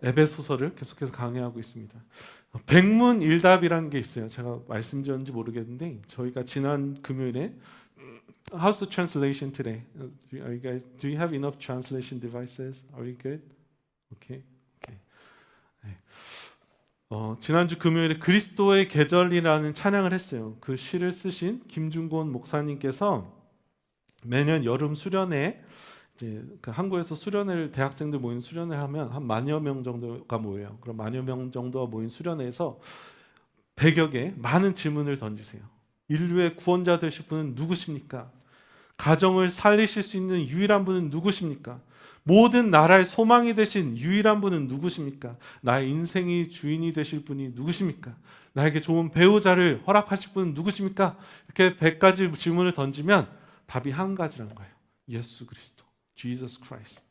에베소서를 계속해서 강의하고 있습니다. 백문일답이라는 게 있어요. 제가 말씀드렸는지 모르겠는데 저희가 지난 금요일에 How's the translation today? Are you guys, do you have enough translation devices? Are you good? Okay. Okay. 네. 지난주 금요일에 그리스도의 계절이라는 찬양을 했어요. 그 시를 쓰신 김중곤 목사님께서 매년 여름 수련회 이제 그 한국에서 수련회를 대학생들 모인 수련회 하면 한 10,000여 명 정도가 모여요. 그럼 10,000여 명 정도가 모인 수련회에서 100여 개 많은 질문을 던지세요. 인류의 구원자 되실 분은 누구십니까? 가정을 살리실 수 있는 유일한 분은 누구십니까? 모든 나라의 소망이 되신 유일한 분은 누구십니까? 나의 인생의 주인이 되실 분이 누구십니까? 나에게 좋은 배우자를 허락하실 분은 누구십니까? 이렇게 100가지 질문을 던지면 답이 한 가지라는 거예요. 예수 그리스도, Jesus Christ.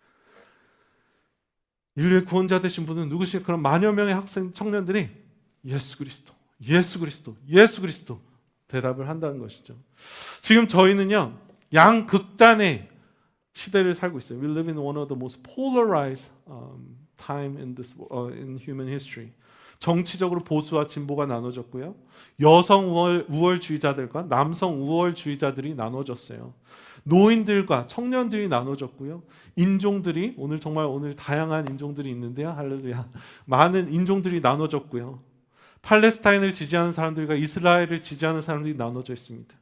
인류의 구원자 되신 분은 누구십니까? 그럼 10,000여 명의 학생 청년들이 예수 그리스도, 예수 그리스도, 예수 그리스도 대답을 한다는 것이죠. 지금 저희는요 양극단의 시대를 살고 있어요. We live in one of the most polarized time in human history. 정치적으로 보수와 진보가 나눠졌고요. 여성 우월주의자들과 남성 우월주의자들이 나눠졌어요. 노인들과 청년들이 나눠졌고요. 인종들이 오늘 다양한 인종들이 있는데요. 할렐루야. 많은 인종들이 나눠졌고요. 팔레스타인을 지지하는 사람들과 이스라엘을 지지하는 사람들이 나눠져 있습니다.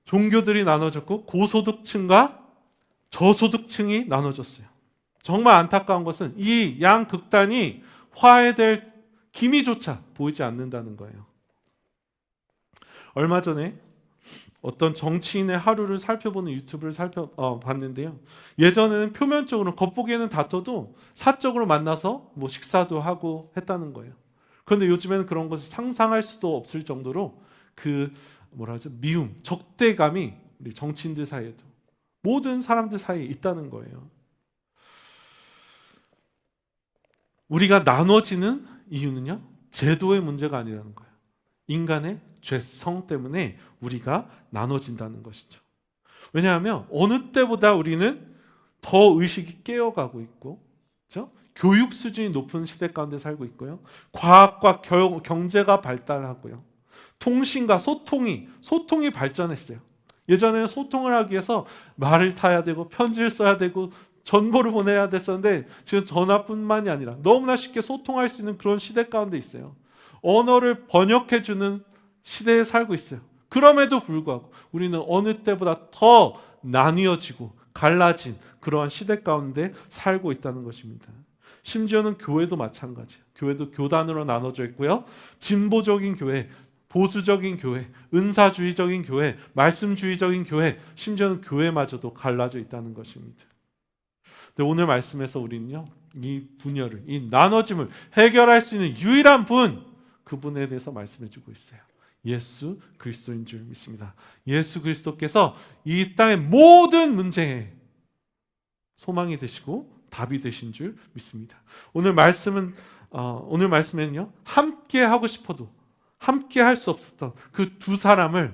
종교들이 나눠졌고 고소득층과 저소득층이 나눠졌어요. 정말 안타까운 것은 이 양극단이 화해될 기미조차 보이지 않는다는 거예요. 얼마 전에 어떤 정치인의 하루를 살펴보는 유튜브를 봤는데요. 예전에는 표면적으로 겉보기에는 다퉈도 사적으로 만나서 뭐 식사도 하고 했다는 거예요. 그런데 요즘에는 그런 것을 상상할 수도 없을 정도로 미움, 적대감이 우리 정치인들 사이에도 모든 사람들 사이에 있다는 거예요. 우리가 나눠지는 이유는요, 제도의 문제가 아니라는 거예요. 인간의 죄성 때문에 우리가 나눠진다는 것이죠. 왜냐하면 어느 때보다 우리는 더 의식이 깨어가고 있고, 그렇죠? 교육 수준이 높은 시대 가운데 살고 있고요. 과학과 경제가 발달하고요. 통신과 소통이 발전했어요. 예전에는 소통을 하기 위해서 말을 타야 되고 편지를 써야 되고 전보를 보내야 됐었는데 지금 전화뿐만이 아니라 너무나 쉽게 소통할 수 있는 그런 시대 가운데 있어요. 언어를 번역해주는 시대에 살고 있어요. 그럼에도 불구하고 우리는 어느 때보다 더 나뉘어지고 갈라진 그러한 시대 가운데 살고 있다는 것입니다. 심지어는 교회도 마찬가지예요. 교회도 교단으로 나눠져 있고요. 진보적인 교회, 보수적인 교회, 은사주의적인 교회, 말씀주의적인 교회, 심지어는 교회마저도 갈라져 있다는 것입니다. 근데 오늘 말씀에서 우리는요, 이 분열을, 이 나눠짐을 해결할 수 있는 유일한 분, 그분에 대해서 말씀해주고 있어요. 예수 그리스도인 줄 믿습니다. 예수 그리스도께서 이 땅의 모든 문제에 소망이 되시고 답이 되신 줄 믿습니다. 오늘 말씀에는요, 함께 하고 싶어도 함께 할 수 없었던 그 두 사람을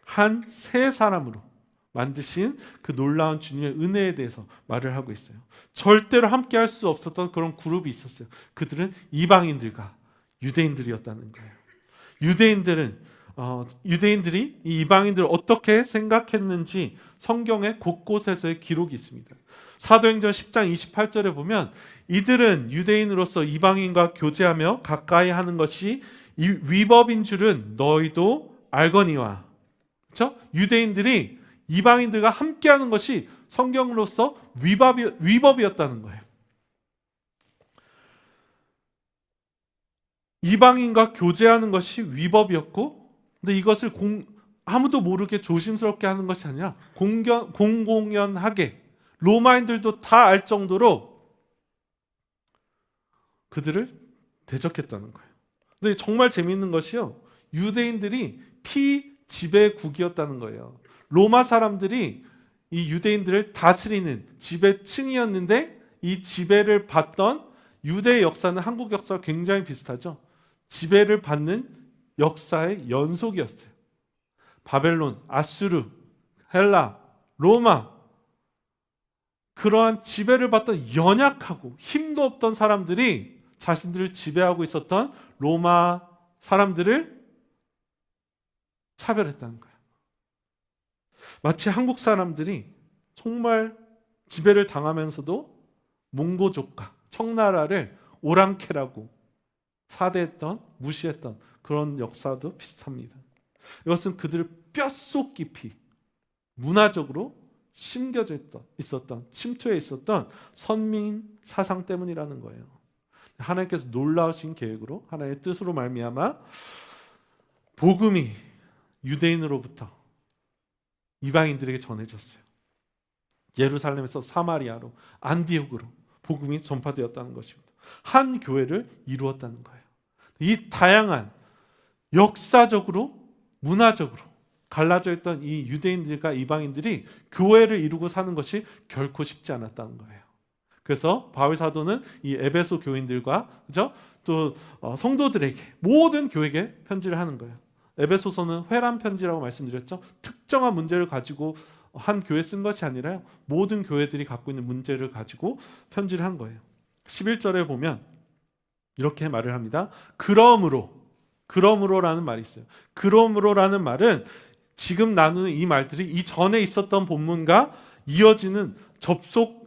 한 세 사람으로 만드신 그 놀라운 주님의 은혜에 대해서 말을 하고 있어요. 절대로 함께 할 수 없었던 그런 그룹이 있었어요. 그들은 이방인들과 유대인들이었다는 거예요. 유대인들이 이 이방인들을 어떻게 생각했는지 성경의 곳곳에서의 기록이 있습니다. 사도행전 10장 28절에 보면 이들은 유대인으로서 이방인과 교제하며 가까이 하는 것이 이 위법인 줄은 너희도 알거니와. 그렇죠? 유대인들이 이방인들과 함께하는 것이 성경으로서 위법이었다는 거예요. 이방인과 교제하는 것이 위법이었고, 근데 이것을 아무도 모르게 조심스럽게 하는 것이 아니라 공공연하게 로마인들도 다 알 정도로 그들을 대적했다는 거예요. 근데 정말 재미있는 것이요, 유대인들이 피지배국이었다는 거예요. 로마 사람들이 이 유대인들을 다스리는 지배층이었는데 이 지배를 받던 유대의 역사는 한국 역사와 굉장히 비슷하죠. 지배를 받는 역사의 연속이었어요. 바벨론, 아수르, 헬라, 로마, 그러한 지배를 받던 연약하고 힘도 없던 사람들이 자신들을 지배하고 있었던 로마 사람들을 차별했다는 거예요. 마치 한국 사람들이 정말 지배를 당하면서도 몽고족과 청나라를 오랑캐라고 사대했던, 무시했던 그런 역사도 비슷합니다. 이것은 그들을 뼛속 깊이 문화적으로 심겨져 있었던, 침투해 있었던 선민 사상 때문이라는 거예요. 하나님께서 놀라우신 계획으로, 하나님의 뜻으로 말미암아 복음이 유대인으로부터 이방인들에게 전해졌어요. 예루살렘에서 사마리아로, 안디옥으로 복음이 전파되었다는 것입니다. 한 교회를 이루었다는 거예요. 이 다양한 역사적으로, 문화적으로 갈라져 있던 이 유대인들과 이방인들이 교회를 이루고 사는 것이 결코 쉽지 않았다는 거예요. 그래서 바울 사도는 이 에베소 교인들과 그죠? 또 성도들에게, 모든 교회에게 편지를 하는 거예요. 에베소서는 회람 편지라고 말씀드렸죠. 특정한 문제를 가지고 한 교회 쓴 것이 아니라 모든 교회들이 갖고 있는 문제를 가지고 편지를 한 거예요. 11절에 보면 이렇게 말을 합니다. 그러므로라는 말이 있어요. 그러므로라는 말은 지금 나누는 이 말들이 이전에 있었던 본문과 이어지는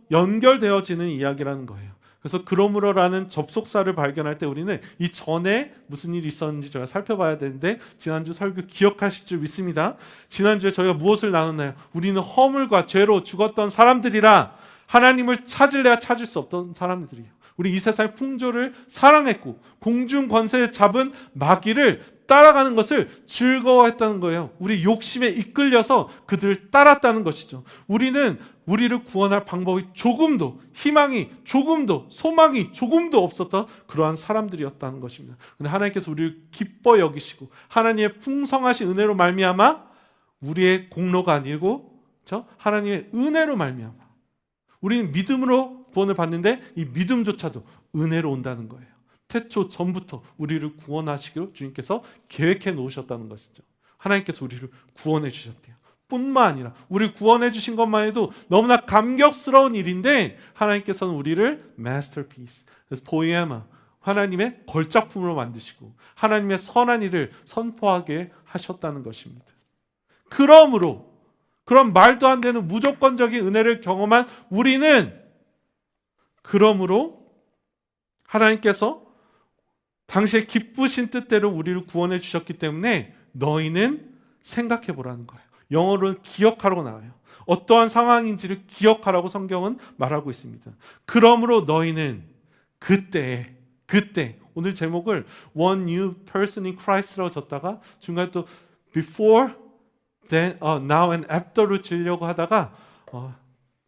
연결되어지는 이야기라는 거예요. 그래서 그러므로라는 접속사를 발견할 때 우리는 이 전에 무슨 일이 있었는지 저희가 살펴봐야 되는데, 지난주 설교 기억하실 줄 믿습니다. 지난주에 저희가 무엇을 나눴나요? 우리는 허물과 죄로 죽었던 사람들이라 하나님을 찾을래야 찾을 수 없던 사람들이에요. 우리 이 세상의 풍조를 사랑했고 공중 권세에 잡은 마귀를 따라가는 것을 즐거워했다는 거예요. 우리 욕심에 이끌려서 그들을 따랐다는 것이죠. 우리는 우리를 구원할 방법이 조금도, 희망이 조금도, 소망이 조금도 없었던 그러한 사람들이었다는 것입니다. 그런데 하나님께서 우리를 기뻐 여기시고 하나님의 풍성하신 은혜로 말미암아, 우리의 공로가 아니고 하나님의 은혜로 말미암아 우리는 믿음으로 구원을 받는데, 이 믿음조차도 은혜로 온다는 거예요. 태초 전부터 우리를 구원하시기로 주님께서 계획해 놓으셨다는 것이죠. 하나님께서 우리를 구원해 주셨대요. 뿐만 아니라 우리를 구원해 주신 것만 해도 너무나 감격스러운 일인데, 하나님께서는 우리를 masterpiece, 그래서 포에마, 하나님의 걸작품으로 만드시고 하나님의 선한 일을 선포하게 하셨다는 것입니다. 그러므로, 그런 말도 안 되는 무조건적인 은혜를 경험한 우리는, 그러므로 하나님께서 당시에 기쁘신 뜻대로 우리를 구원해 주셨기 때문에 너희는 생각해 보라는 거예요. 영어로는 기억하라고 나와요. 어떠한 상황인지를 기억하라고 성경은 말하고 있습니다. 그러므로 너희는 그때, 오늘 제목을 One New Person in Christ라고 줬다가 중간에 또 Before, Then, Now and After로 지려고 하다가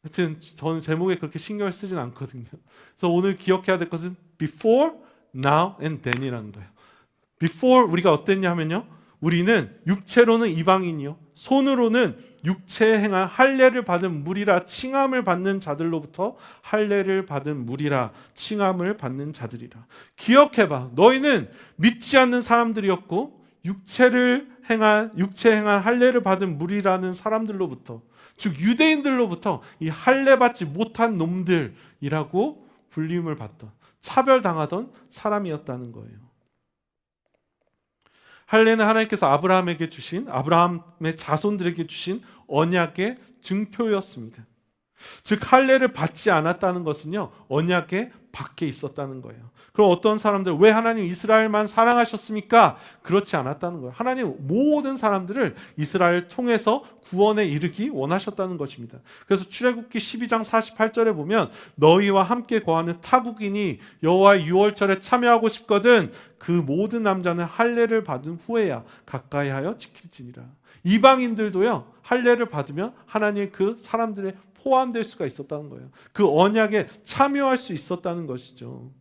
하여튼 저는 제목에 그렇게 신경을 쓰진 않거든요. 그래서 오늘 기억해야 될 것은 Before, Now and Then이라는 거예요. Before 우리가 어땠냐 하면요, 우리는 육체로는 이방인이요, 손으로는 육체에 행한 할례를 받은 무리라 칭함을 받는 자들로부터 할례를 받은 무리라 칭함을 받는 자들이라. 기억해봐. 너희는 믿지 않는 사람들이었고 육체에 행한 할례를 받은 무리라는 사람들로부터, 즉 유대인들로부터 이 할례 받지 못한 놈들이라고 불림을 받던, 차별당하던 사람이었다는 거예요. 할례는 하나님께서 아브라함에게 주신, 아브라함의 자손들에게 주신 언약의 증표였습니다. 즉 할례를 받지 않았다는 것은요, 언약의 밖에 있었다는 거예요. 그럼 어떤 사람들, 왜 하나님 이스라엘만 사랑하셨습니까? 그렇지 않았다는 거예요. 하나님 모든 사람들을 이스라엘을 통해서 구원에 이르기 원하셨다는 것입니다. 그래서 출애굽기 12장 48절에 보면 너희와 함께 거하는 타국인이 여호와의 유월절에 참여하고 싶거든 그 모든 남자는 할례를 받은 후에야 가까이 하여 지킬지니라. 이방인들도요, 할례를 받으면 하나님의 그 사람들의 포함될 수가 있었다는 거예요. 그 언약에 참여할 수 있었다는 것이죠.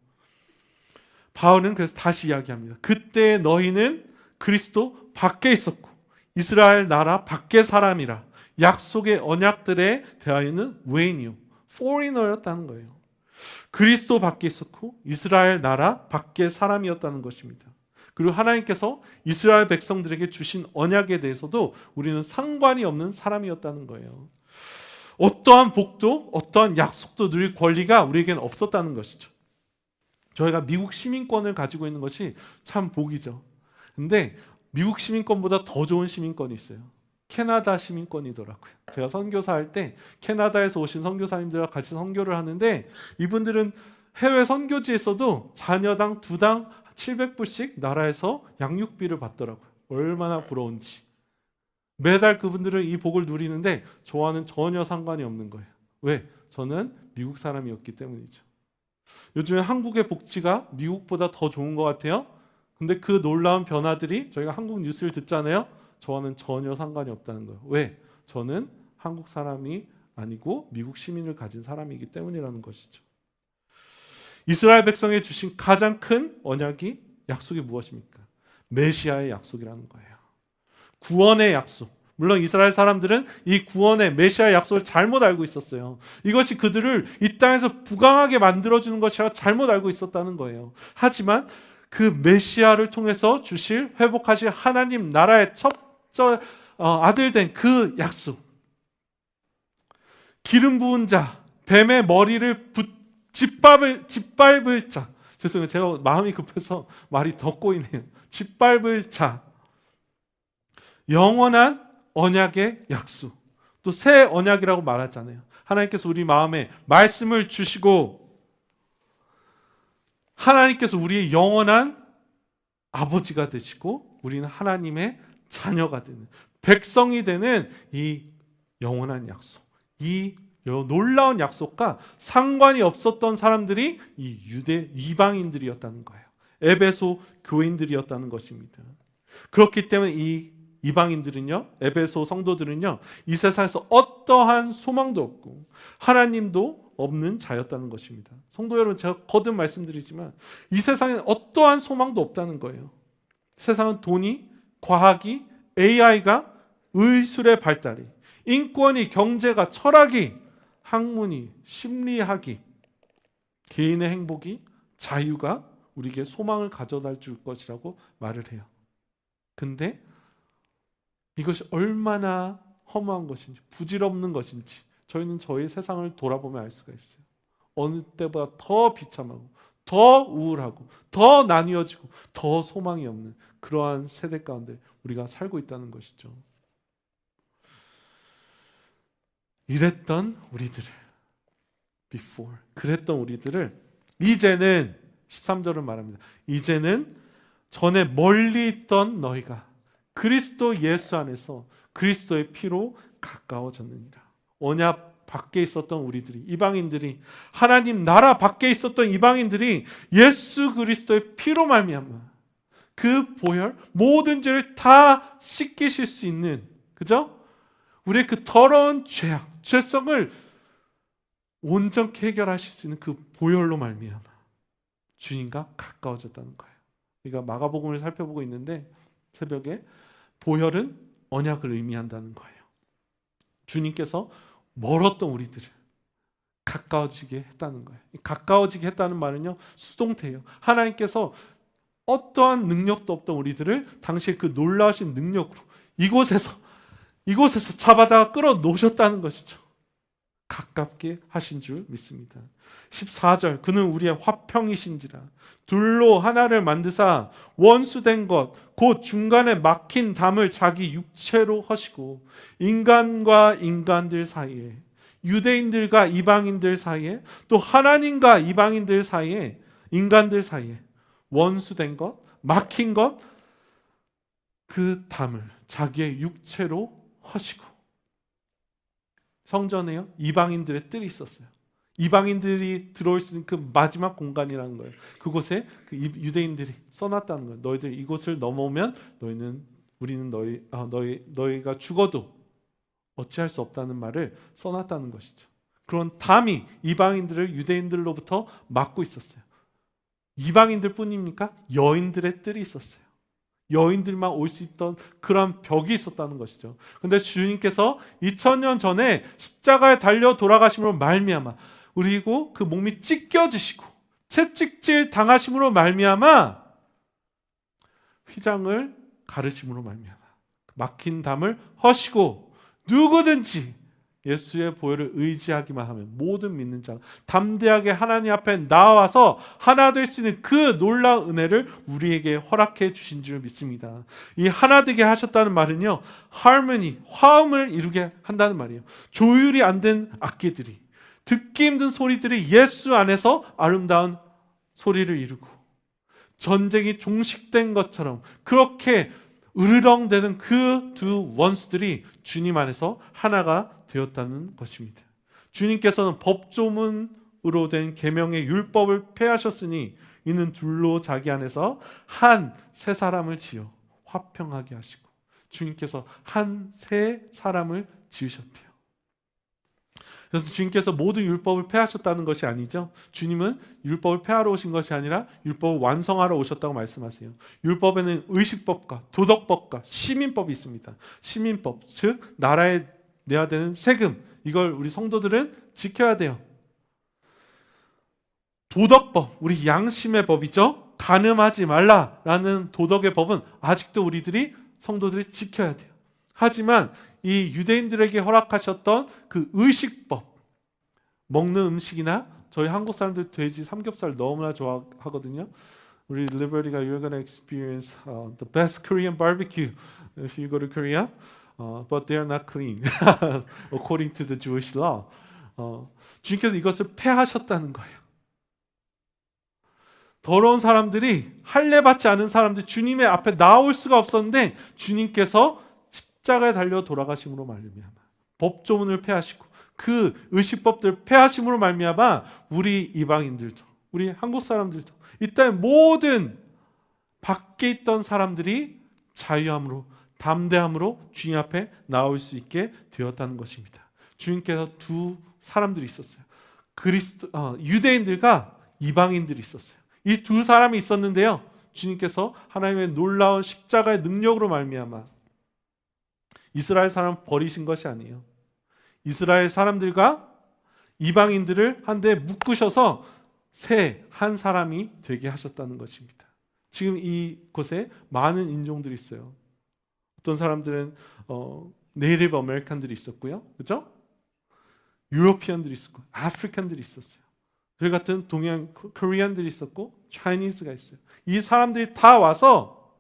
바울은 그래서 다시 이야기합니다. 그때 너희는 그리스도 밖에 있었고 이스라엘 나라 밖의 사람이라 약속의 언약들에 대하여는 외인이요, foreigner였다는 거예요. 그리스도 밖에 있었고 이스라엘 나라 밖의 사람이었다는 것입니다. 그리고 하나님께서 이스라엘 백성들에게 주신 언약에 대해서도 우리는 상관이 없는 사람이었다는 거예요. 어떠한 복도, 어떠한 약속도 누릴 권리가 우리에게는 없었다는 것이죠. 저희가 미국 시민권을 가지고 있는 것이 참 복이죠. 근데 미국 시민권보다 더 좋은 시민권이 있어요. 캐나다 시민권이더라고요. 제가 선교사 할 때 캐나다에서 오신 선교사님들과 같이 선교를 하는데, 이분들은 해외 선교지에서도 자녀당 2당 700불씩 나라에서 양육비를 받더라고요. 얼마나 부러운지. 매달 그분들은 이 복을 누리는데 저와는 전혀 상관이 없는 거예요. 왜? 저는 미국 사람이었기 때문이죠. 요즘에 한국의 복지가 미국보다 더 좋은 것 같아요. 근데 그 놀라운 변화들이 저희가 한국 뉴스를 듣잖아요. 저와는 전혀 상관이 없다는 거예요. 왜? 저는 한국 사람이 아니고 미국 시민을 가진 사람이기 때문이라는 것이죠. 이스라엘 백성에 주신 가장 큰 언약이, 약속이 무엇입니까? 메시아의 약속이라는 거예요. 구원의 약속. 물론 이스라엘 사람들은 이 구원의 메시아의 약속을 잘못 알고 있었어요. 이것이 그들을 이 땅에서 부강하게 만들어주는 것이라 잘못 알고 있었다는 거예요. 하지만 그 메시아를 통해서 주실, 회복하실 하나님 나라의 아들 된 그 약속. 기름 부은 자, 뱀의 머리를 짓밟을 자. 죄송해요. 제가 마음이 급해서 말이 더 꼬이네요. 짓밟을 자. 영원한 언약의 약속. 또 새 언약이라고 말하잖아요. 하나님께서 우리 마음에 말씀을 주시고 하나님께서 우리의 영원한 아버지가 되시고 우리는 하나님의 자녀가 되는, 백성이 되는 이 영원한 약속. 이 놀라운 약속과 상관이 없었던 사람들이 이 이방인들이었다는 거예요. 에베소 교인들이었다는 것입니다. 그렇기 때문에 이 이방인들은요, 에베소 성도들은요, 이 세상에서 어떠한 소망도 없고 하나님도 없는 자였다는 것입니다. 성도 여러분, 제가 거듭 말씀드리지만 이 세상에 어떠한 소망도 없다는 거예요. 세상은 돈이, 과학이, AI가, 의술의 발달이, 인권이, 경제가, 철학이, 학문이, 심리학이, 개인의 행복이, 자유가 우리에게 소망을 가져다 줄 것이라고 말을 해요. 근데 이것이 얼마나 허무한 것인지, 부질없는 것인지 저희는 저희 세상을 돌아보면 알 수가 있어요. 어느 때보다 더 비참하고 더 우울하고 더 나뉘어지고 더 소망이 없는 그러한 세대 가운데 우리가 살고 있다는 것이죠. 이랬던 우리들을, before, 그랬던 우리들을 이제는, 13절은 말합니다. 이제는 전에 멀리 있던 너희가 그리스도 예수 안에서 그리스도의 피로 가까워졌느니라. 언약 밖에 있었던 우리들이, 이방인들이, 하나님 나라 밖에 있었던 이방인들이 예수 그리스도의 피로 말미암아 그 보혈, 모든 죄를 다 씻기실 수 있는, 그죠? 우리의 그 더러운 죄악, 죄성을 온전히 해결하실 수 있는 그 보혈로 말미암아 주님과 가까워졌다는 거예요. 우리가 마가복음을 살펴보고 있는데 새벽에 보혈은 언약을 의미한다는 거예요. 주님께서 멀었던 우리들을 가까워지게 했다는 거예요. 가까워지게 했다는 말은요, 수동태예요. 하나님께서 어떠한 능력도 없던 우리들을 당시에 그 놀라우신 능력으로 이곳에서 잡아다가 끌어놓으셨다는 것이죠. 가깝게 하신 줄 믿습니다. 14절, 그는 우리의 화평이신지라 둘로 하나를 만드사 원수된 것 곧 중간에 막힌 담을 자기 육체로 허시고 인간과 인간들 사이에, 유대인들과 이방인들 사이에, 또 하나님과 이방인들 사이에, 인간들 사이에 원수된 것, 막힌 것, 그 담을 자기의 육체로 허시고. 성전에요, 이방인들의 뜰이 있었어요. 이방인들이 들어올 수 있는 그 마지막 공간이라는 거예요. 그곳에 그 유대인들이 써놨다는 거예요. 너희들 이곳을 넘어오면 우리는 너희가 죽어도 어찌할 수 없다는 말을 써놨다는 것이죠. 그런 담이 이방인들을 유대인들로부터 막고 있었어요. 이방인들 뿐입니까? 여인들의 뜰이 있었어요. 여인들만 올 수 있던 그런 벽이 있었다는 것이죠. 그런데 주님께서 2000년 전에 십자가에 달려 돌아가심으로 말미암아, 그리고 그 몸이 찢겨지시고 채찍질 당하심으로 말미암아 휘장을 가르심으로 말미암아 막힌 담을 허시고 누구든지 예수의 보혈을 의지하기만 하면 모든 믿는 자가 담대하게 하나님 앞에 나와서 하나 될 수 있는 그 놀라운 은혜를 우리에게 허락해 주신 줄 믿습니다. 이 하나 되게 하셨다는 말은요, harmony, 화음을 이루게 한다는 말이에요. 조율이 안 된 악기들이, 듣기 힘든 소리들이 예수 안에서 아름다운 소리를 이루고, 전쟁이 종식된 것처럼 그렇게 으르렁대는 그 두 원수들이 주님 안에서 하나가 되었다는 것입니다. 주님께서는 법조문으로 된 계명의 율법을 폐하셨으니 이는 둘로 자기 안에서 한 새 사람을 지어 화평하게 하시고, 주님께서 한 새 사람을 지으셨대요. 그래서 주님께서 모든 율법을 폐하셨다는 것이 아니죠. 주님은 율법을 폐하러 오신 것이 아니라 율법을 완성하러 오셨다고 말씀하세요. 율법에는 의식법과 도덕법과 시민법이 있습니다. 시민법, 즉 나라에 내야 되는 세금, 이걸 우리 성도들은 지켜야 돼요. 도덕법, 우리 양심의 법이죠. 간음하지 말라라는 도덕의 법은 아직도 성도들이 지켜야 돼요. 하지만 이 유대인들에게 허락하셨던 그 의식법, 먹는 음식이나, 저희 한국 사람들 돼지 삼겹살 너무나 좋아하거든요. 우리 Liberty가 you're gonna experience the best Korean barbecue if you go to Korea, but they are not clean according to the Jewish law. 주님께서 이것을 폐하셨다는 거예요. 더러운 사람들이, 할례 받지 않은 사람들이 주님의 앞에 나올 수가 없었는데 주님께서 십자가에 달려 돌아가심으로 말미암아 법조문을 폐하시고 그 의식법들을 폐하심으로 말미암아 우리 이방인들도, 우리 한국 사람들도, 이 땅의 모든 밖에 있던 사람들이 자유함으로, 담대함으로 주님 앞에 나올 수 있게 되었다는 것입니다. 주님께서 두 사람들이 있었어요. 유대인들과 이방인들이 있었어요. 이 두 사람이 있었는데요, 주님께서 하나님의 놀라운 십자가의 능력으로 말미암아 이스라엘 사람 버리신 것이 아니에요. 이스라엘 사람들과 이방인들을 한데 묶으셔서 새 한 사람이 되게 하셨다는 것입니다. 지금 이곳에 많은 인종들이 있어요. 어떤 사람들은 네이티브 아메리칸들이 있었고요, 그렇죠? 유로피안들이 있었고, 아프리칸들이 있었어요. 저희 같은 동양 코리안들이 있었고, 차이니즈가 있어요. 이 사람들이 다 와서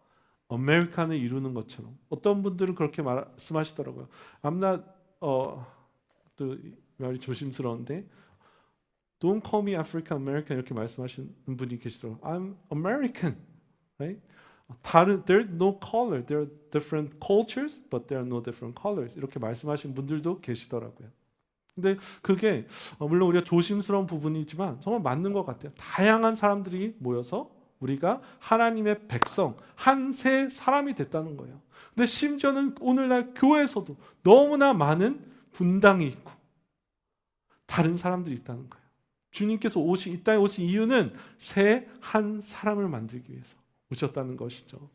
아메리칸을 이루는 것처럼, 어떤 분들은 그렇게 말씀하시더라고요. I'm not, 또 말이 조심스러운데, Don't call me African American 이렇게 말씀하시는 분이 계시더라고요. I'm American, right? there's no color. There are different cultures, but there are no different colors. 이렇게 말씀하신 분들도 계시더라고요. 근데 그게 물론 우리가 조심스러운 부분이지만 정말 맞는 것 같아요. 다양한 사람들이 모여서 우리가 하나님의 백성, 한 세 사람이 됐다는 거예요. 근데 심지어는 오늘날 교회에서도 너무나 많은 분당이 있고 다른 사람들이 있다는 거예요. 주님께서 이 땅에 오신 이유는 새 한 사람을 만들기 위해서 오셨다는 것이죠.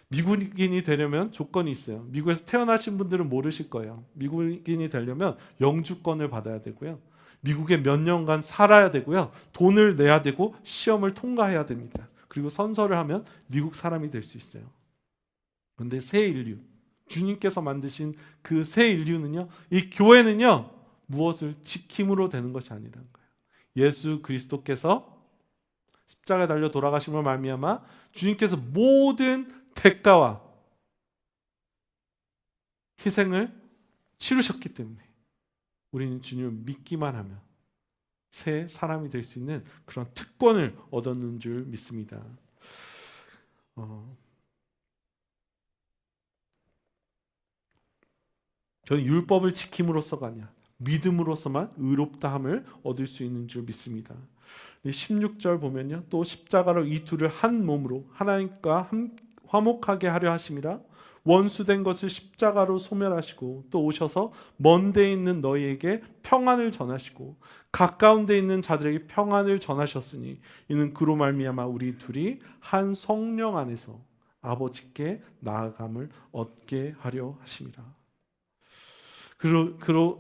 미국인이 되려면 조건이 있어요. 미국에서 태어나신 분들은 모르실 거예요. 미국인이 되려면 영주권을 받아야 되고요, 미국에 몇 년간 살아야 되고요, 돈을 내야 되고 시험을 통과해야 됩니다. 그리고 선서를 하면 미국 사람이 될 수 있어요. 그런데 새 인류, 주님께서 만드신 그 새 인류는요, 이 교회는요, 무엇을 지킴으로 되는 것이 아니라는 거예요. 예수 그리스도께서 십자가에 달려 돌아가심으로 말미암아 주님께서 모든 대가와 희생을 치르셨기 때문에 우리는 주님을 믿기만 하면 새 사람이 될 수 있는 그런 특권을 얻었는 줄 믿습니다. 저는 율법을 지킴으로써가 아니라 믿음으로서만 의롭다함을 얻을 수 있는 줄 믿습니다. 16절 보면요, 또 십자가로 이 둘을 한 몸으로 하나님과 화목하게 하려 하심이라. 원수된 것을 십자가로 소멸하시고 또 오셔서 먼 데 있는 너희에게 평안을 전하시고 가까운 데 있는 자들에게 평안을 전하셨으니 이는 그로 말미암아 우리 둘이 한 성령 안에서 아버지께 나아감을 얻게 하려 하심이라. 그로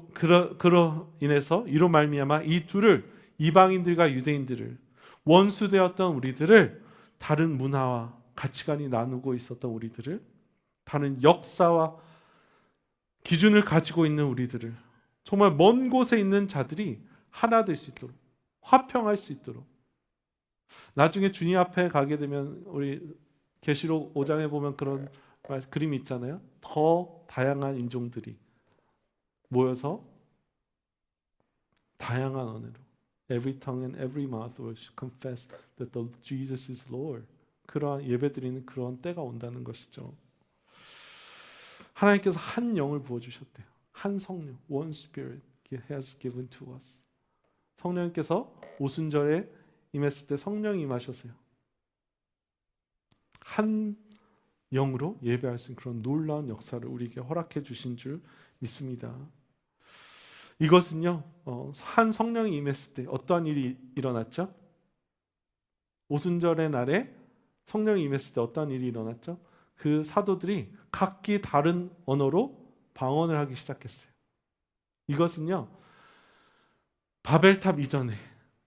인해서 이로 말미암아 이 둘을, 이방인들과 유대인들을, 원수되었던 우리들을, 다른 문화와 가치관이 나누고 있었던 우리들을, 다른 역사와 기준을 가지고 있는 우리들을, 정말 먼 곳에 있는 자들이 하나 될 수 있도록, 화평할 수 있도록. 나중에 주님 앞에 가게 되면 우리 계시록 5장에 보면 그런 그림이 있잖아요. 더 다양한 인종들이 모여서 다양한 언어로 Every tongue and every mouth will confess that the Jesus is Lord. 그러한 예배드리는 그런 때가 온다는 것이죠. 하나님께서 한 영을 부어주셨대요. 한 성령, one spirit He has given to us. 성령님께서 오순절에 임했을 때 성령이 임하셨어요. 한 영으로 예배할 수 있는 그런 놀라운 역사를 우리에게 허락해 주신 줄 믿습니다. 이것은요, 한 성령이 임했을 때 어떠한 일이 일어났죠? 오순절의 날에 성령이 임했을 때 어떠한 일이 일어났죠? 그 사도들이 각기 다른 언어로 방언을 하기 시작했어요. 이것은요, 바벨탑 이전에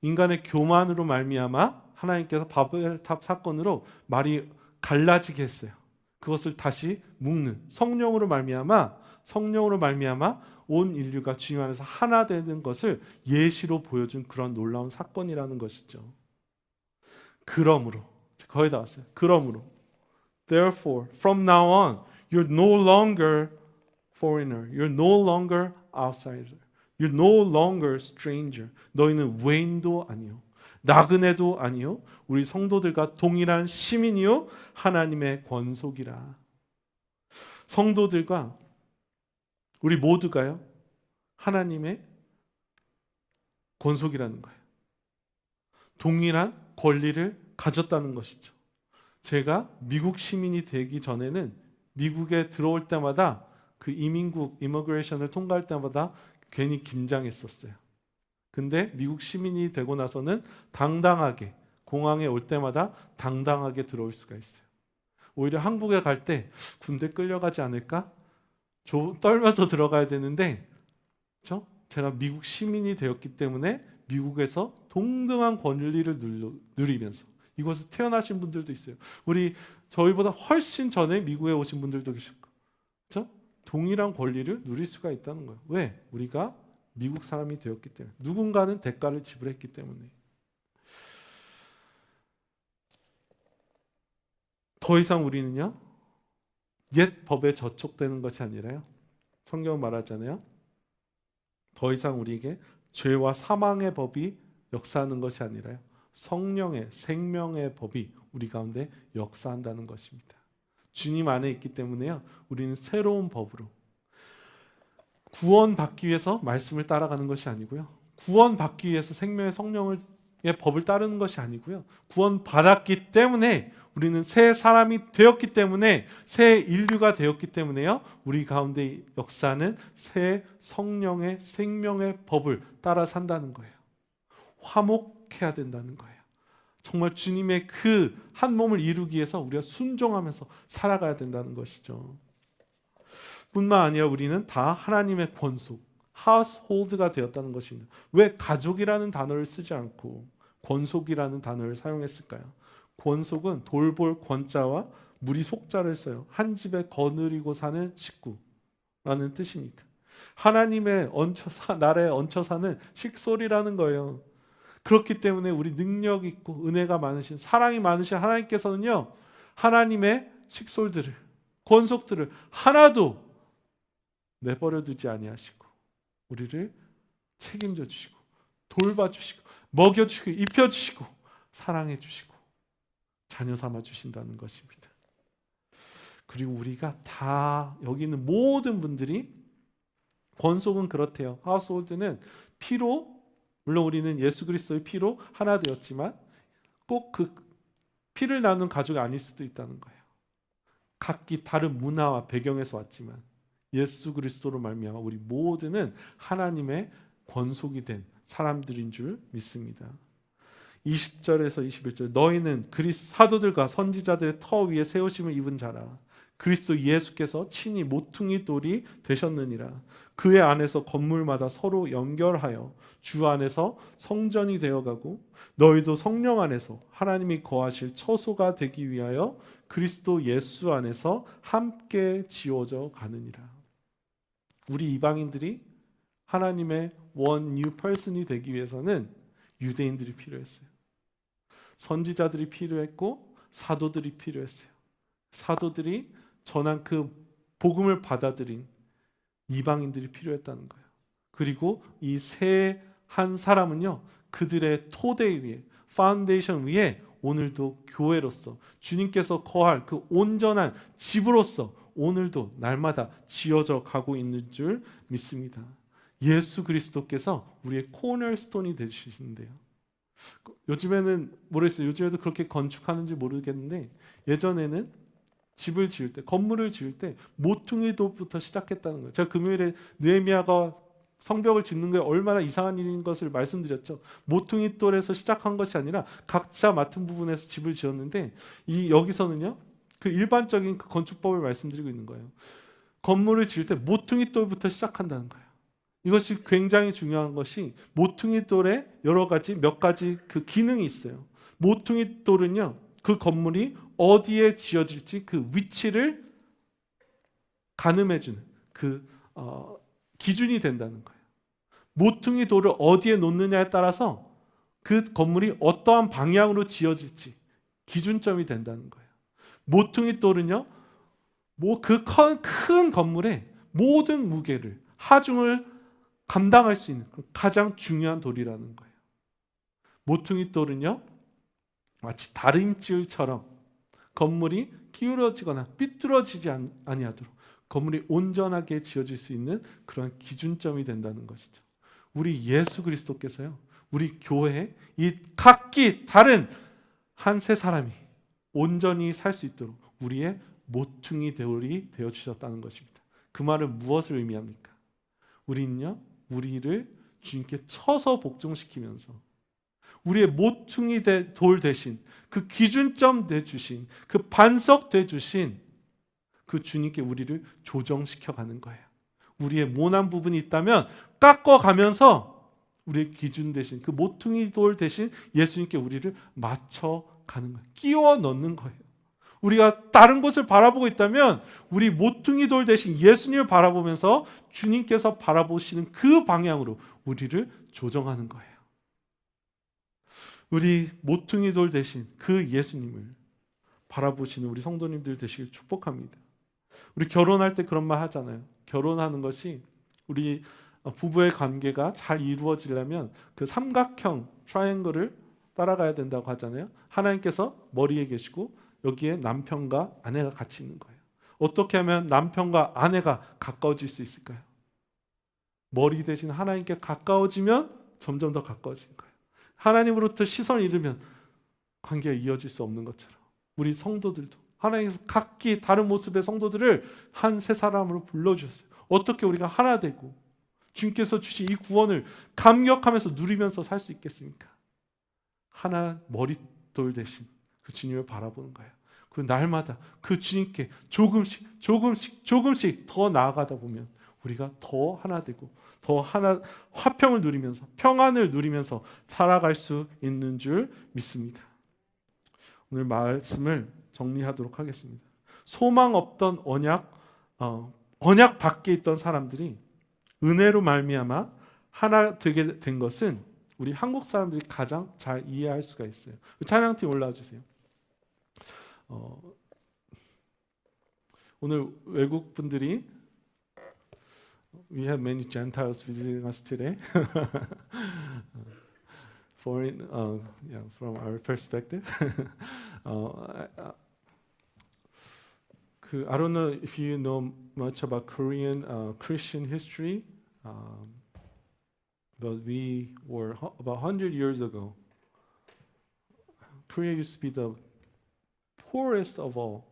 인간의 교만으로 말미암아 하나님께서 바벨탑 사건으로 말이 갈라지게 했어요. 그것을 다시 묶는 성령으로 말미암아 온 인류가 주님 안에서 하나 되는 것을 예시로 보여준 그런 놀라운 사건이라는 것이죠. 그러므로 거의 다 왔어요. 그러므로 Therefore, from now on, you're no longer foreigner. You're no longer outsider. You're no longer stranger. 너희는 외인도 아니요, 나그네도 아니요, 우리 성도들과 동일한 시민이요, 하나님의 권속이라. 성도들과 우리 모두가요, 하나님의 권속이라는 거예요. 동일한 권리를 가졌다는 것이죠. 제가 미국 시민이 되기 전에는 미국에 들어올 때마다 그 이민국, 이미그레이션을 통과할 때마다 괜히 긴장했었어요. 근데 미국 시민이 되고 나서는 당당하게, 공항에 올 때마다 당당하게 들어올 수가 있어요. 오히려 한국에 갈 때 군대 끌려가지 않을까? 떨면서 들어가야 되는데, 그렇죠? 제가 미국 시민이 되었기 때문에 미국에서 동등한 권리를 누리면서, 이곳에 태어나신 분들도 있어요. 저희보다 훨씬 전에 미국에 오신 분들도 계시고, 그렇죠? 동일한 권리를 누릴 수가 있다는 거예요. 왜? 우리가 미국 사람이 되었기 때문에, 누군가는 대가를 지불했기 때문에. 더 이상 우리는요, 옛 법에 저촉되는 것이 아니라요, 성경은 말하잖아요, 더 이상 우리에게 죄와 사망의 법이 역사하는 것이 아니라요, 성령의, 생명의 법이 우리 가운데 역사한다는 것입니다. 주님 안에 있기 때문에요, 우리는 새로운 법으로 구원받기 위해서 말씀을 따라가는 것이 아니고요, 구원받기 위해서 생명의 성령의 법을 따르는 것이 아니고요, 구원받았기 때문에, 우리는 새 사람이 되었기 때문에, 새 인류가 되었기 때문에요, 우리 가운데 역사는 새 성령의 생명의 법을 따라 산다는 거예요. 화목해야 된다는 거예요. 정말 주님의 그 한 몸을 이루기 위해서 우리가 순종하면서 살아가야 된다는 것이죠. 뿐만 아니라 우리는 다 하나님의 권속, household가 되었다는 것입니다. 왜 가족이라는 단어를 쓰지 않고 권속이라는 단어를 사용했을까요? 권속은 돌볼 권자와 무리 속자를 써요. 한 집에 거느리고 사는 식구라는 뜻입니다. 하나님의 나라에 얹혀 사는 식솔이라는 거예요. 그렇기 때문에 우리 능력 있고 은혜가 많으신, 사랑이 많으신 하나님께서는요, 하나님의 식솔들을, 권속들을 하나도 내버려 두지 아니하시고 우리를 책임져 주시고 돌봐 주시고 먹여 주시고 입혀 주시고 사랑해 주시고 자녀 삼아 주신다는 것입니다. 그리고 우리가 다, 여기 있는 모든 분들이, 권속은 그렇대요. 하우스홀드는 피로, 물론 우리는 예수 그리스도의 피로 하나 되었지만 꼭 그 피를 나눈 가족이 아닐 수도 있다는 거예요. 각기 다른 문화와 배경에서 왔지만 예수 그리스도로 말미암아 우리 모두는 하나님의 권속이 된 사람들인 줄 믿습니다. 20절에서 21절, 너희는 사도들과 선지자들의 터 위에 세우심을 입은 자라. 그리스도 예수께서 친히 모퉁이 돌이 되셨느니라. 그의 안에서 건물마다 서로 연결하여 주 안에서 성전이 되어가고 너희도 성령 안에서 하나님이 거하실 처소가 되기 위하여 그리스도 예수 안에서 함께 지어져 가느니라. 우리 이방인들이 하나님의 원 뉴 퍼슨이 되기 위해서는 유대인들이 필요했어요. 선지자들이 필요했고 사도들이 필요했어요. 사도들이 전한 그 복음을 받아들인 이방인들이 필요했다는 거예요. 그리고 이 세 한 사람은요, 그들의 토대 위에, 파운데이션 위에 오늘도 교회로서 주님께서 거할 그 온전한 집으로서 오늘도 날마다 지어져 가고 있는 줄 믿습니다. 예수 그리스도께서 우리의 코너스톤이 되시는데요. 요즘에는 모르겠어요. 요즘에도 그렇게 건축하는지 모르겠는데 예전에는 집을 지을 때, 건물을 지을 때 모퉁이 돌부터 시작했다는 거예요. 제가 금요일에 느헤미야가 성벽을 짓는 게 얼마나 이상한 일인 것을 말씀드렸죠. 모퉁이 돌에서 시작한 것이 아니라 각자 맡은 부분에서 집을 지었는데 여기서는요, 그 일반적인 그 건축법을 말씀드리고 있는 거예요. 건물을 지을 때 모퉁이 돌부터 시작한다는 거예요. 이것이 굉장히 중요한 것이 모퉁이 돌에 여러 가지 몇 가지 그 기능이 있어요. 모퉁이 돌은요, 그 건물이 어디에 지어질지 그 위치를 가늠해주는 그 기준이 된다는 거예요. 모퉁이 돌을 어디에 놓느냐에 따라서 그 건물이 어떠한 방향으로 지어질지 기준점이 된다는 거예요. 모퉁이 돌은요, 그 큰 건물의 모든 무게를, 하중을 감당할 수 있는 가장 중요한 돌이라는 거예요. 모퉁이 돌은요, 마치 다림질처럼 건물이 기울어지거나 삐뚤어지지 아니하도록 건물이 온전하게 지어질 수 있는 그런 기준점이 된다는 것이죠. 우리 예수 그리스도께서요, 우리 교회에 이 각기 다른 한 세 사람이 온전히 살 수 있도록 우리의 모퉁이 돌이 되어 주셨다는 것입니다. 그 말은 무엇을 의미합니까? 우리는요, 우리를 주님께 쳐서 복종시키면서 우리의 모퉁이 돌 대신 그 기준점 돼 주신, 그 반석 돼 주신 그 주님께 우리를 조정시켜 가는 거예요. 우리의 모난 부분이 있다면 깎아 가면서 우리의 기준 대신, 그 모퉁이 돌 대신 예수님께 우리를 맞춰 가는 거예요. 끼워 넣는 거예요. 우리가 다른 곳을 바라보고 있다면 우리 모퉁이 돌 대신 예수님을 바라보면서 주님께서 바라보시는 그 방향으로 우리를 조정하는 거예요. 우리 모퉁이 돌 대신 그 예수님을 바라보시는 우리 성도님들 되시길 축복합니다. 우리 결혼할 때 그런 말 하잖아요. 결혼하는 것이 우리 부부의 관계가 잘 이루어지려면 그 삼각형 트라이앵글을 따라가야 된다고 하잖아요. 하나님께서 머리에 계시고 여기에 남편과 아내가 같이 있는 거예요. 어떻게 하면 남편과 아내가 가까워질 수 있을까요? 머리 대신 하나님께 가까워지면 점점 더 가까워지는 거예요. 하나님으로부터 시선을 잃으면 관계가 이어질 수 없는 것처럼 우리 성도들도 하나님께서 각기 다른 모습의 성도들을 한 세 사람으로 불러주셨어요. 어떻게 우리가 하나 되고 주님께서 주신 이 구원을 감격하면서 누리면서 살 수 있겠습니까? 하나 머릿돌 대신 그 주님을 바라보는 거예요. 그 날마다 그 주님께 조금씩 더 나아가다 보면 우리가 더 하나 되고 더 하나 화평을 누리면서 평안을 누리면서 살아갈 수 있는 줄 믿습니다. 오늘 말씀을 정리하도록 하겠습니다. 소망 없던 언약 밖에 있던 사람들이 은혜로 말미암아 하나 되게 된 것은 우리 한국 사람들이 가장 잘 이해할 수가 있어요. 찬양팀 올라와 주세요. 오늘 외국 분들이 We have many Gentiles visiting us today. Foreign, from our perspective. I don't know if you know much about Korean Christian history, but we were about 100 years ago. Korea used to be the poorest of all.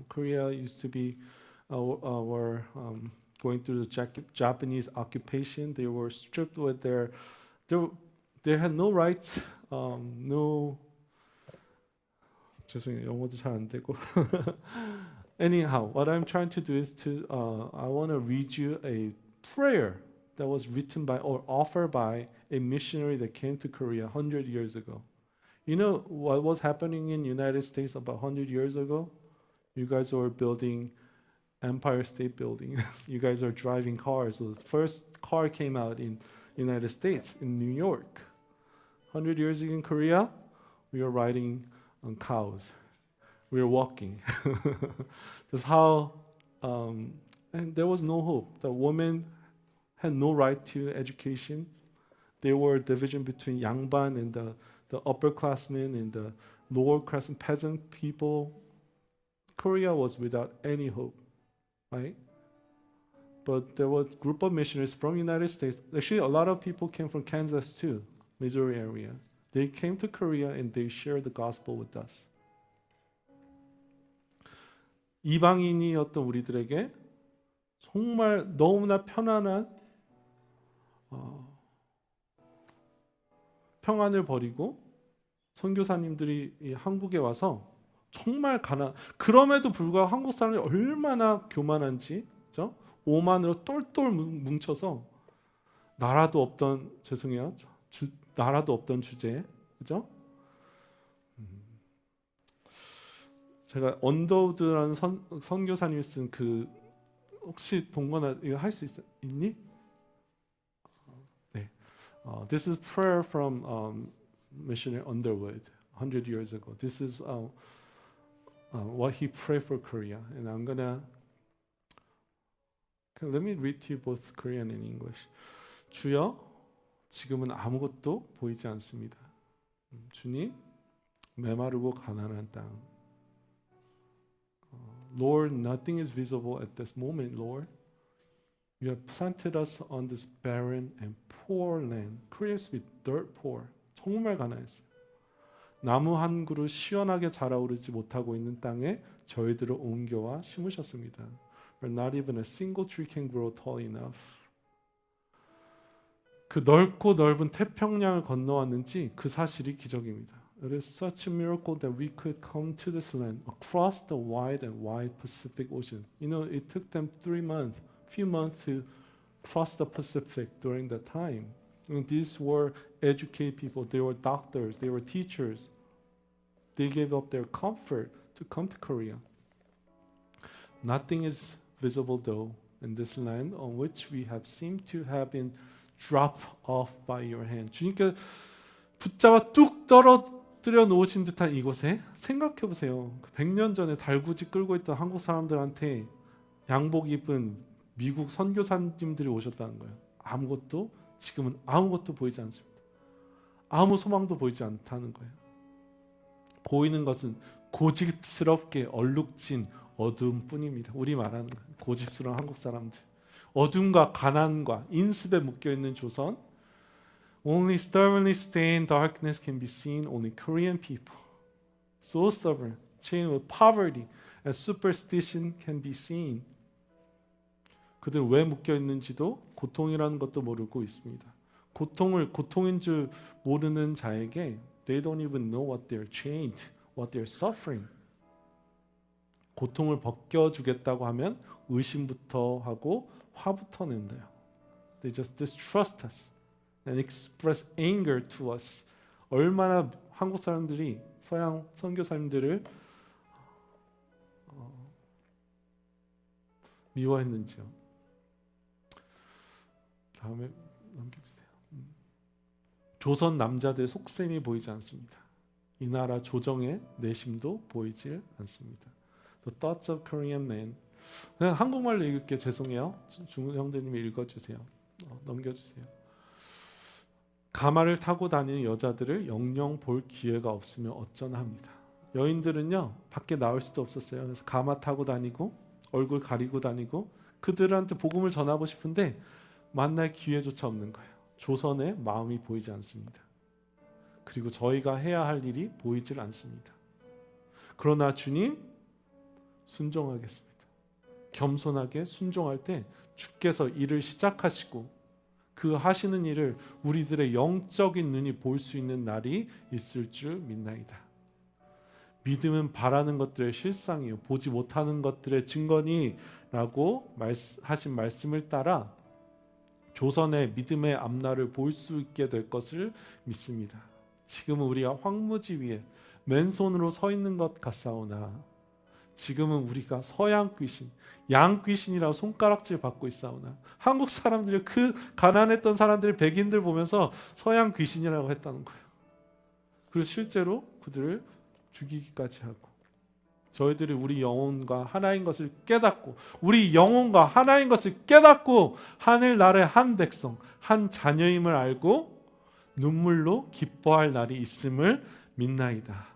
Korea used to be going through the Japanese occupation. They were stripped with they had no rights, no. 죄송해요, 영어도 잘 안 되고. Anyhow, what I'm trying to do is I want to read you a prayer that was written by or offered by a missionary that came to Korea 100 years ago. You know what was happening in the United States about 100 years ago? You guys were building Empire State Building. You guys are driving cars. So the first car came out in United States, in New York. 100 years ago in Korea, we were riding on cows. We were walking. That's how, and there was no hope. The women had no right to education. There were division between Yangban and the upperclassmen and the lower class and peasant people. Korea was without any hope, right? But there was a group of missionaries from United States. Actually, a lot of people came from Kansas too, Missouri area. They came to Korea and they shared the gospel with us. 이방인이었던 우리들에게 정말 너무나 편안한 평안을 버리고 선교사님들이 이 한국에 와서 정말 그럼에도 불구하고 한국 사람들이 얼마나 교만한지, 그죠? 오만으로 똘똘 뭉쳐서 나라도 없던 나라도 없던 주제에, 그죠? 제가 언더우드라는 선교사님이 쓴 그 혹시 동건아 이거 할 수 있니? 네. This is prayer from missionary Underwood 100 years ago. This is what he prayed for Korea, and I'm gonna let me read to you both Korean and English. 주여, 지금은 아무것도 보이지 않습니다. 주님, 메마르고 가난한 땅. Lord, nothing is visible at this moment, Lord. You have planted us on this barren and poor land. Korea used to be dirt poor. 정말 가난했어요. 나무 한 그루 시원하게 자라오르지 못하고 있는 땅에 저희들을 옮겨와 심으셨습니다. Where not even a single tree can grow tall enough. 그 넓고 넓은 태평양을 건너왔는지 그 사실이 기적입니다. It is such a miracle that we could come to this land across the wide and wide Pacific Ocean. You know, it took them few months to cross the Pacific during that time. And these were educated people. They were doctors. They were teachers. They gave up their comfort to come to Korea. Nothing is visible though in this land on which we have seemed to have been dropped off by your hand. 주님께 붙잡아 뚝 떨어뜨려 놓으신 듯한 이곳에 생각해 보세요. 100년 전에 달구지 끌고 있던 한국 사람들한테 양복 입은 미국 선교사님들이 오셨다는 거예요. 지금은 아무것도 보이지 않습니다. 아무 소망도 보이지 않다는 거예요. 보이는 것은 고집스럽게 얼룩진 어둠뿐입니다. 우리 말하는 거예요. 고집스러운 한국 사람들. 어둠과 가난과 인습에 묶여있는 조선. Only stubbornly stay in darkness can be seen. Only Korean people. So stubborn, chained with poverty and superstition can be seen. 그들 왜 묶여있는지도 고통이라는 것도 모르고 있습니다. 고통인 줄 모르는 자에게 they don't even know what they're chained, what they're suffering. 고통을 벗겨주겠다고 하면 의심부터 하고 화부터 낸대요. They just distrust us and express anger to us. 얼마나 한국 사람들이 서양 선교사님들을 미워했는지요. 다음에 넘겨주세요. 조선 남자들의 속셈이 보이지 않습니다. 이 나라 조정의 내심도 보이지 않습니다. The thoughts of Korean men. 그냥 한국말로 읽을게 죄송해요. 중국 형제님이 읽어주세요. 넘겨주세요. 가마를 타고 다니는 여자들을 영영 볼 기회가 없으면 어쩌나합니다. 여인들은요 밖에 나올 수도 없었어요. 그래서 가마 타고 다니고 얼굴 가리고 다니고 그들한테 복음을 전하고 싶은데 만날 기회조차 없는 거예요. 조선의 마음이 보이지 않습니다. 그리고 저희가 해야 할 일이 보이질 않습니다. 그러나 주님 순종하겠습니다. 겸손하게 순종할 때 주께서 일을 시작하시고 그 하시는 일을 우리들의 영적인 눈이 볼 수 있는 날이 있을 줄 믿나이다. 믿음은 바라는 것들의 실상이요 보지 못하는 것들의 증거니라고 하신 말씀을 따라 조선의 믿음의 앞날을 볼 수 있게 될 것을 믿습니다. 지금은 우리가 황무지 위에 맨손으로 서 있는 것 같사오나 지금은 우리가 서양 귀신, 양 귀신이라고 손가락질 받고 있사오나 한국 사람들이 그 가난했던 사람들이 백인들 보면서 서양 귀신이라고 했다는 거예요. 그리고 실제로 그들을 죽이기까지 하고 저희들이 우리 영혼과 하나인 것을 깨닫고 우리 영혼과 하나인 것을 깨닫고 하늘나라의 한 백성, 한 자녀임을 알고 눈물로 기뻐할 날이 있음을 믿나이다.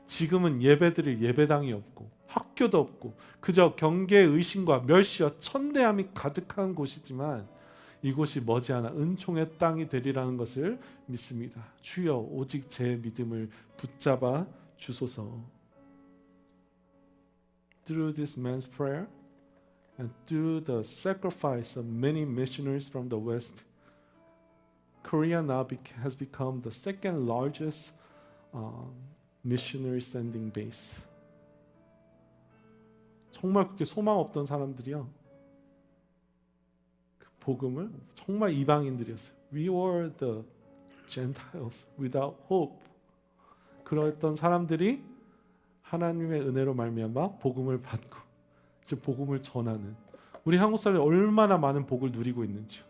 지금은 예배드릴 예배당이 없고 학교도 없고 그저 경계의 의심과 멸시와 천대함이 가득한 곳이지만 이곳이 머지않아 은총의 땅이 되리라는 것을 믿습니다. 주여 오직 제 믿음을 붙잡아 주소서. Through this man's prayer and through the sacrifice of many missionaries from the West, Korea now has become the second largest missionary sending base. 정말 그렇게 소망 없던 사람들이요, 그 복음을 정말 이방인들이었어요. We were the Gentiles without hope. 그랬던 사람들이 하나님의 은혜로 말미암아 복음을 받고 이제 복음을 전하는, 우리 한국 사람들이 얼마나 많은 복을 누리고 있는지요.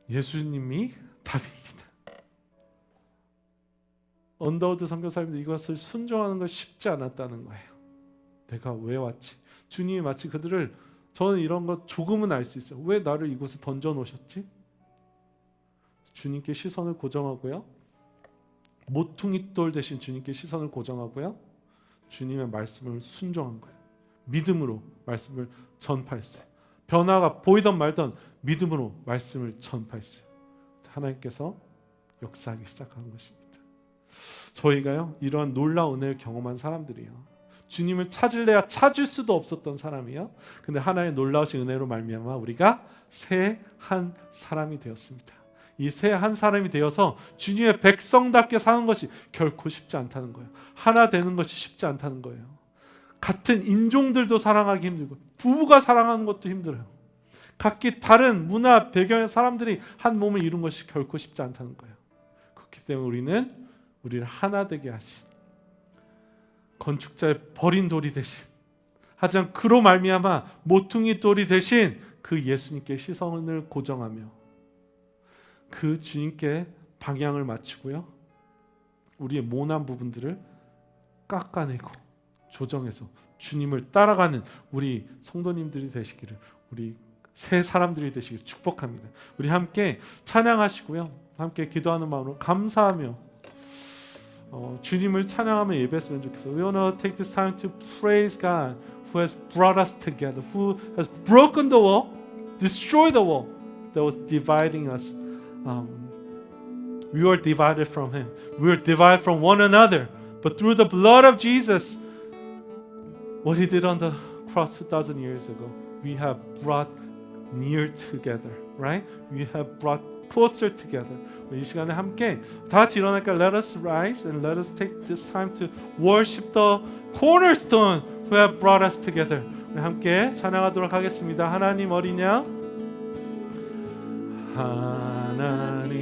예수님이 답입니다. 언더우드 선교사님도 이것을 순종하는 것이 쉽지 않았다는 거예요. 내가 왜 왔지? 주님이 마치 그들을, 저는 이런 것 조금은 알 수 있어요. 왜 나를 이곳에 던져 놓으셨지? 주님께 시선을 고정하고요, 모퉁이 돌 대신 주님께 시선을 고정하고요, 주님의 말씀을 순종한 거예요. 믿음으로 말씀을 전파했어요. 변화가 보이던 말던 믿음으로 말씀을 전파했어요. 하나님께서 역사하기 시작한 것입니다. 저희가요, 이러한 놀라운 은혜를 경험한 사람들이요, 주님을 찾을래야 찾을 수도 없었던 사람이요, 근데 하나의 놀라우신 은혜로 말미암아 우리가 새 한 사람이 되었습니다. 이 새 한 사람이 되어서 주님의 백성답게 사는 것이 결코 쉽지 않다는 거예요. 하나 되는 것이 쉽지 않다는 거예요. 같은 인종들도 사랑하기 힘들고 부부가 사랑하는 것도 힘들어요. 각기 다른 문화 배경의 사람들이 한 몸을 이룬 것이 결코 쉽지 않다는 거예요. 그렇기 때문에 우리를 하나 되게 하신, 건축자의 버린 돌이 되신, 하지만 그로 말미암아 모퉁이 돌이 되신 그 예수님께 시선을 고정하며 그 주님께 방향을 맞추고요, 우리의 모난 부분들을 깎아내고 조정해서 주님을 따라가는 우리 성도님들이 되시기를, 우리 새 사람들이 되시기를 축복합니다. 우리 함께 찬양하시고요, 함께 기도하는 마음으로 감사하며 주님을 찬양하며 예배했으면 좋겠어요. We want to take this time to praise God who has brought us together, who has broken the wall, destroyed the wall that was dividing us. We were divided from Him. We were divided from one another. But through the blood of Jesus, what He did on the cross 2,000 years ago, we have brought near together, right? We have brought closer together. 이 시간에 함께 다 같이 일어날까? Let us rise and let us take this time to worship the cornerstone who have brought us together. 우리 함께 찬양하도록 하겠습니다. 하나님 어린 양, 하나님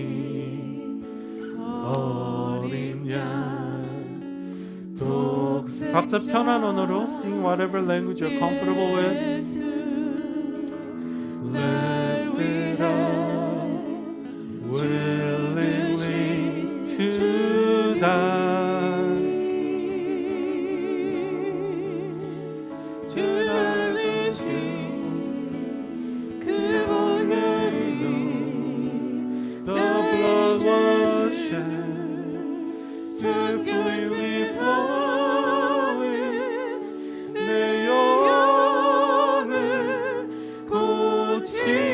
어린 양, 각자 편한 언어로 sing whatever language you're comfortable with. Lift it up willingly to die, 주 날리신 그 보혈로 the blood was shed, to freely flowing 내 영을 고치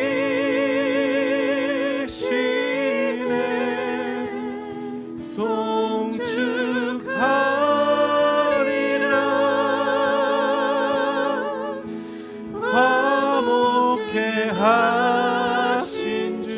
하신 주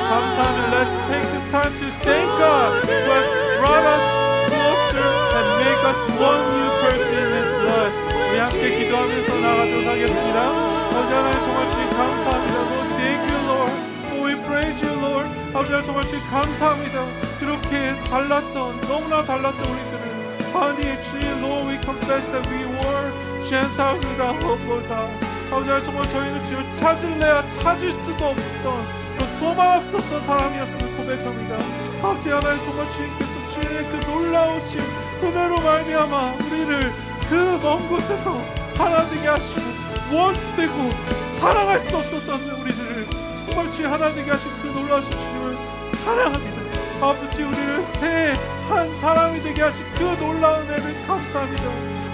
감사하며 Let's take this time to thank God who has brought us closer and make us one new person in His blood. 우리 함께 기도하면서 나가도록 하겠습니다. 아버지 하나님 정말 주님 감사합니다. Lord, thank you, Lord. Oh, we praise you, Lord. 아버지 하나님 정말 주님 감사합니다. 그렇게 달랐던 너무나 달랐던 우리들을 아니 주님, Lord, we confess that we were Gentiles without hope, Lord God. 아버지 하나님 정말 저희는 주를 찾을래야 찾을 수도 없던 소망 없었던 사람이었음을 고백합니다. 아버지 하나님 정말 주님께서 주님의 그 놀라우신 은혜로 말미암아 우리를 그 먼 곳에서 하나 되게 하시고 원수되고 사랑할 수 없었던 우리들을 정말 주님 하나 되게 하신 그 놀라우신 주님을 찬양합니다. 아버지 우리를 새 한 사람이 되게 하신 그 놀라운 은혜를 감사합니다.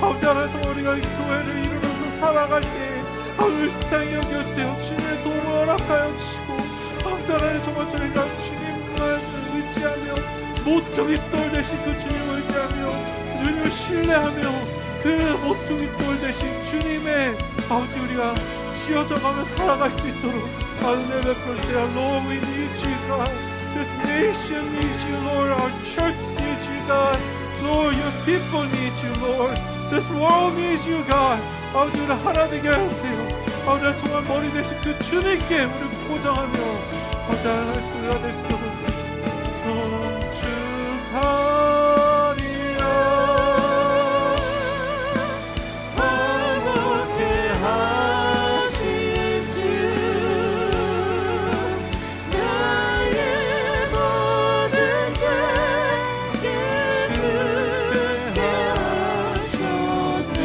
아버지 하나님 정말 우리가 이 교회를 이루면서 살아갈 때 아버지 세상에 연결되어 주님의 도움을 허락하여 주시고 아버지 하나님 정말 저희가 주님을 의지하며 모퉁이 돌 대신 그 주님을 의지하며 주님을 신뢰하며 그 모퉁이 돌 대신 주님의 아버지 우리가 지어져가며 살아갈 수 있도록 은혜 베풀 때야. Lord, we need you, God. This nation needs you, Lord. Our church needs you, God. Lord, your people need you, Lord. This world needs you, God. 아버지 우리 하나 되게 하세요. 아버지 정말 머리 대신 그 주님께 우리 포장하며 아버지 하나님을 될 수 있도록 송축하리라. 화목케 하신 주 나의 모든 죄 깨끗게 하셨네.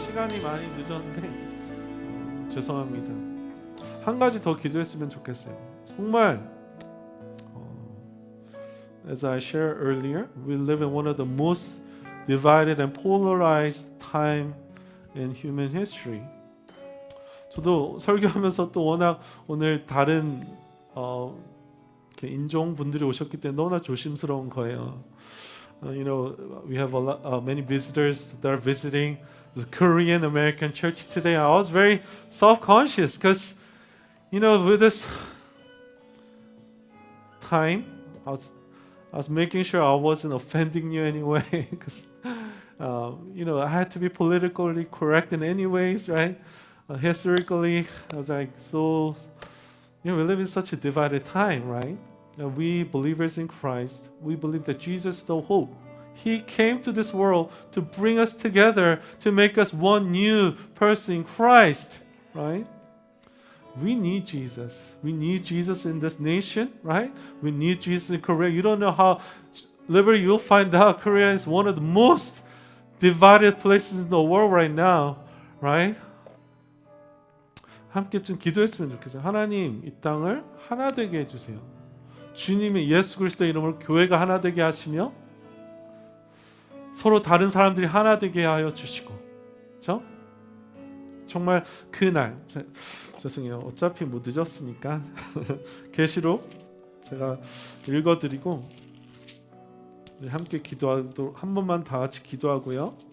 시간이 많이 늦었는데 죄송합니다. 한 가지 더 기도했으면 좋겠어요. 정말 as I shared earlier, we live in one of the most divided and polarized time in human history. 저도 설교하면서 또 워낙 오늘 다른 인종 분들이 오셨기 때문에 너무나 조심스러운 거예요. You know, we have many visitors that are visiting the Korean American church today. I was very self-conscious because, you know, with this time, I was making sure I wasn't offending you anyway, because you know, I had to be politically correct in any ways, right? Historically, I was like, so you know, we live in such a divided time, right? We believers in Christ, we believe that Jesus is the hope. He came to this world to bring us together, to make us one new person in Christ, right? We need Jesus. We need Jesus in this nation, right? We need Jesus in Korea. You don't know how, Liberty, you'll find out Korea is one of the most divided places in the world right now, right? 함께 좀 기도했으면 좋겠어요. 하나님, 이 땅을 하나 되게 해주세요. 주님의 예수 그리스도의 이름으로 교회가 하나 되게 하시며 서로 다른 사람들이 하나 되게 하여 주시고, 그렇죠? 정말 그날, 죄송해요. 어차피 뭐 늦었으니까 계시록 제가 읽어드리고 함께 기도하도록, 한 번만 다 같이 기도하고요.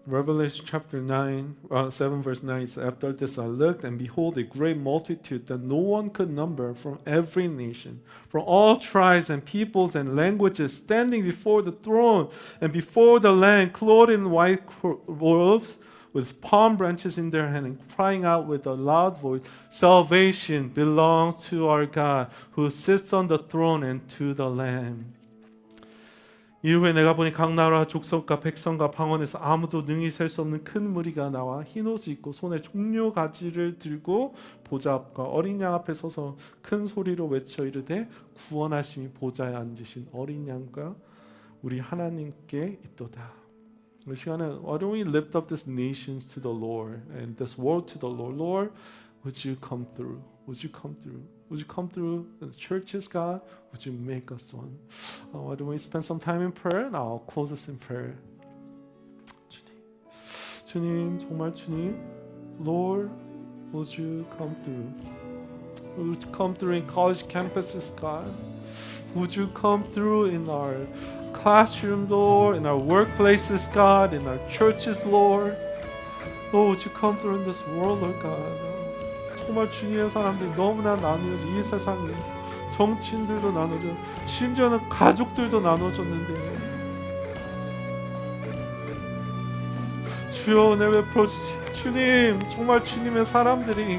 Revelation chapter 7 verse 9 says, after this I looked, and behold, a great multitude that no one could number, from every nation, from all tribes and peoples and languages, standing before the throne and before the Lamb, clothed in white robes, with palm branches in their hand, and crying out with a loud voice, salvation belongs to our God, who sits on the throne, and to the Lamb. 이후에 내가 보니 각 나라 족속과 백성과 방언에서 아무도 능히 셀 수 없는 큰 무리가 나와 흰 옷을 입고 손에 종려 가지를 들고 보좌 앞과 어린 양 앞에 서서 큰 소리로 외쳐 이르되, 구원하심이 보좌에 앉으신 어린 양과 우리 하나님께 있도다. 이 시간에 why don't we lift up these nations to the Lord and this world to the Lord? Lord, would you come through? Would you come through? Would you come through the churches, God? Would you make us one? Why don't we spend some time in prayer? And I'll close us in prayer. 주님, 정말 주님, Lord, would you come through? Would you come through in college campuses, God? Would you come through in our classroom, Lord, in our workplaces, God, in our churches, Lord? Lord, would you come through in this world, Lord God? 정말 주님의 사람들이 너무나 나뉘어져 이 세상에 정치인들도 나눠져 심지어는 가족들도 나눠졌는데 주여 은혜 베풀어 주세요. 주님 정말 주님의 사람들이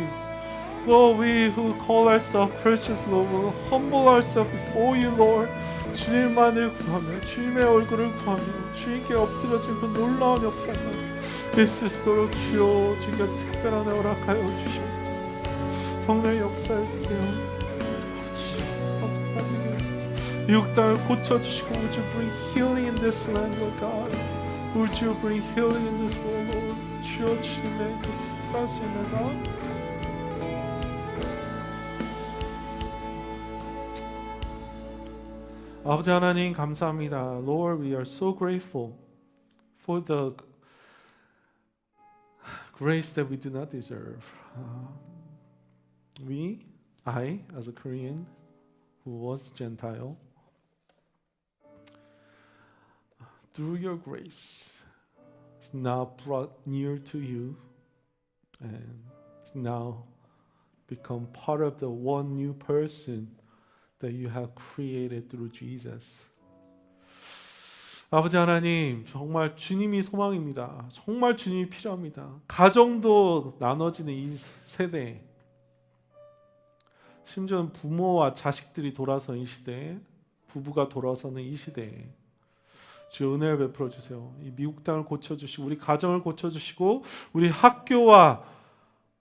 Lord, we who call ourselves precious, Lord, will humble ourselves before you, Lord. 주님만을 구하며 주님의 얼굴을 구하며 주님께 엎드려진 그 놀라운 역사가 있을 수 있도록 주여 주님께 특별한 은혜 허락하여 주시옵소서. 성령의 역사해 주세요. 아버지, 미국 땅을 고쳐주시고 Would you bring healing in this land, Lord God? Would you bring healing in this world, Lord? 주여 주님의 그 특별한 은혜가 아버지 하나님 감사합니다. Lord, we are so grateful for the grace that we do not deserve. I, as a Korean who was Gentile, through your grace, is now brought near to you and is now become part of the one new person that you have created through Jesus. 아버지 하나님, 정말 주님이 소망입니다. 정말 주님이 필요합니다. 가정도 나눠지는 이 세대, 심지어는 부모와 자식들이 돌아선 이 시대에, 부부가 돌아서는 이 시대에 주 은혜를 베풀어 주세요. 이 미국 땅을 고쳐주시고 우리 가정을 고쳐주시고 우리 학교와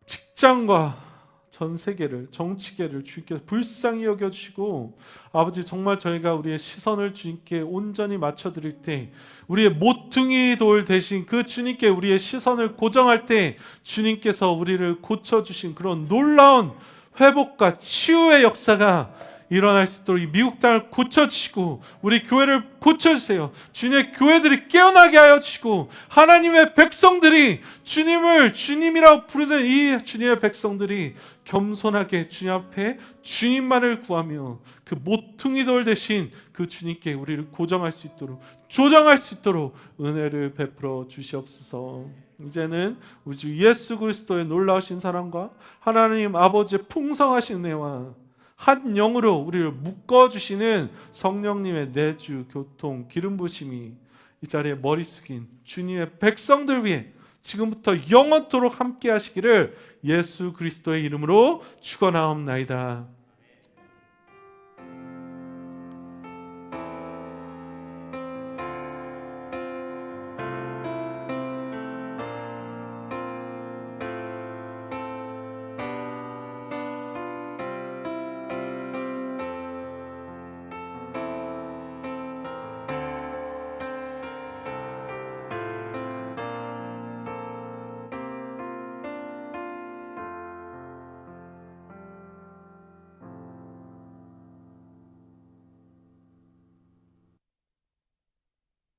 직장과 전 세계를 정치계를 주님께 불쌍히 여겨주시고 아버지 정말 저희가 우리의 시선을 주님께 온전히 맞춰드릴 때 우리의 모퉁이 돌 대신 그 주님께 우리의 시선을 고정할 때 주님께서 우리를 고쳐주신 그런 놀라운 회복과 치유의 역사가 일어날 수 있도록 이 미국 땅을 고쳐주시고 우리 교회를 고쳐주세요. 주님의 교회들이 깨어나게 하여 주시고 하나님의 백성들이 주님을 주님이라고 부르는 이 주님의 백성들이 겸손하게 주님 앞에 주님만을 구하며 그 모퉁이돌 대신 그 주님께 우리를 고정할 수 있도록 조정할 수 있도록 은혜를 베풀어 주시옵소서. 이제는 우리 주 예수 그리스도의 놀라우신 사랑과 하나님 아버지의 풍성하신 은혜와 한 영으로 우리를 묶어주시는 성령님의 내주, 교통, 기름 부심이 이 자리에 머리 숙인 주님의 백성들 위해 지금부터 영원토록 함께 하시기를 예수 그리스도의 이름으로 축원하옵나이다.